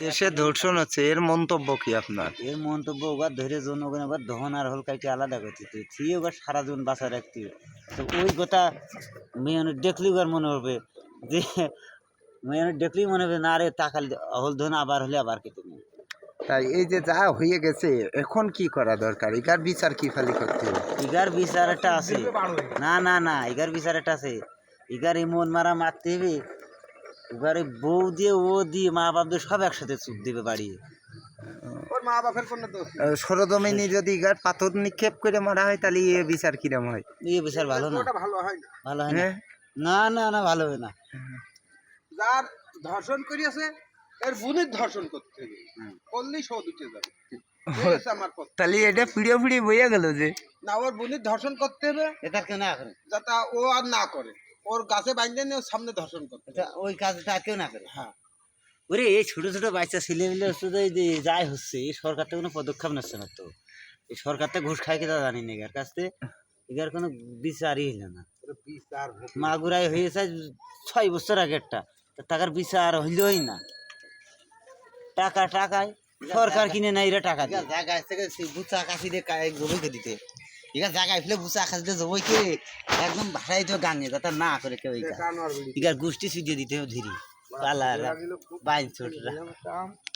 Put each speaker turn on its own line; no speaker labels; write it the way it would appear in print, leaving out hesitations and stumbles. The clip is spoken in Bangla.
দেশে ধর্ষণ হচ্ছে, এর মন্তব্য কি আপনার?
এর মন্তব্য ওবার ধরে জনগণ আবার দহন আর হল কাইটে আলাদা করতে তুই ওবার সারা জীবন বাঁচা রাখতে তো ওই কথা মেয়ে দেখলি ওর মনে হবে যে মেয়ে দেখলেই মনে হবে না রে টাকা হল ধন আবার হলে আবার কেটে নেই।
তাই এই যে যা হয়ে গেছে এখন কি করা দরকার? এটার বিচার কি খালি করতে হবে?
ইগার বিচার একটা আছে, না না না ইগার বিচার একটা আছে, ইগার এমন মারা মারতে হবে এবারে বউ দিয়ে ও দিয়ে মা বাপ দিয়ে সব একসাথে চুপ দিবে বাড়িয়ে।
সরজমিনে যদি ইগার পাথর নিক্ষেপ করে মারা হয় তাহলে এ বিচার কিরম হয়?
এই বিচার ভালো না, ভালো হয় না,
হ্যাঁ?
না না না ভালো হবে না।
যার ধর্ষণ করিয়াছে এর বোনের ধর্ষণ করতে হবে, করলেই সব উঠে যাবে। এই হচ্ছে আমার কথা।
তাহলে এটা পিড়িয়ে পিড়িয়ে বইয়া গেল যে
না ওর বোনের ধর্ষণ করতে হবে
এটা কেউ না করে,
যাতে ও আর না করে, ওর গাছে বাইন্ধে নিয়ে ওর সামনে ধর্ষণ করতে হবে।
এটা ওই কাজটা আর কেউ না করে।
হ্যাঁ
ওরে এই ছোট ছোট বাচ্চা ছেলেমেলে শুধু এই যে যাই হচ্ছে এই সরকার থেকে কোনো পদক্ষেপ নিচ্ছে না তো, এই সরকার থেকে ঘুষ খাই কেটা জানি না এর কাছ থেকে এর কোনো বিচারই হইল না।
বিচার
মাগুরাই হয়েছে 6 বছর আগেরটা, টাকার বিচার হইলই না। টাকা টাকায় সরকার কিনে না এরা টাকা দিয়ে জায়গা থেকে বুচা আকাশি দিয়ে জমিকে দিতে এখানে জায়গায় ফেলে বুচা আকাশ দিয়ে জমিকে একদম ভাষায় তো গাঙে যাতে না করে কেউ এখানে গোষ্ঠী ছুটিয়ে দিতে হবে ধীরে পালার বাইন ছোটরা।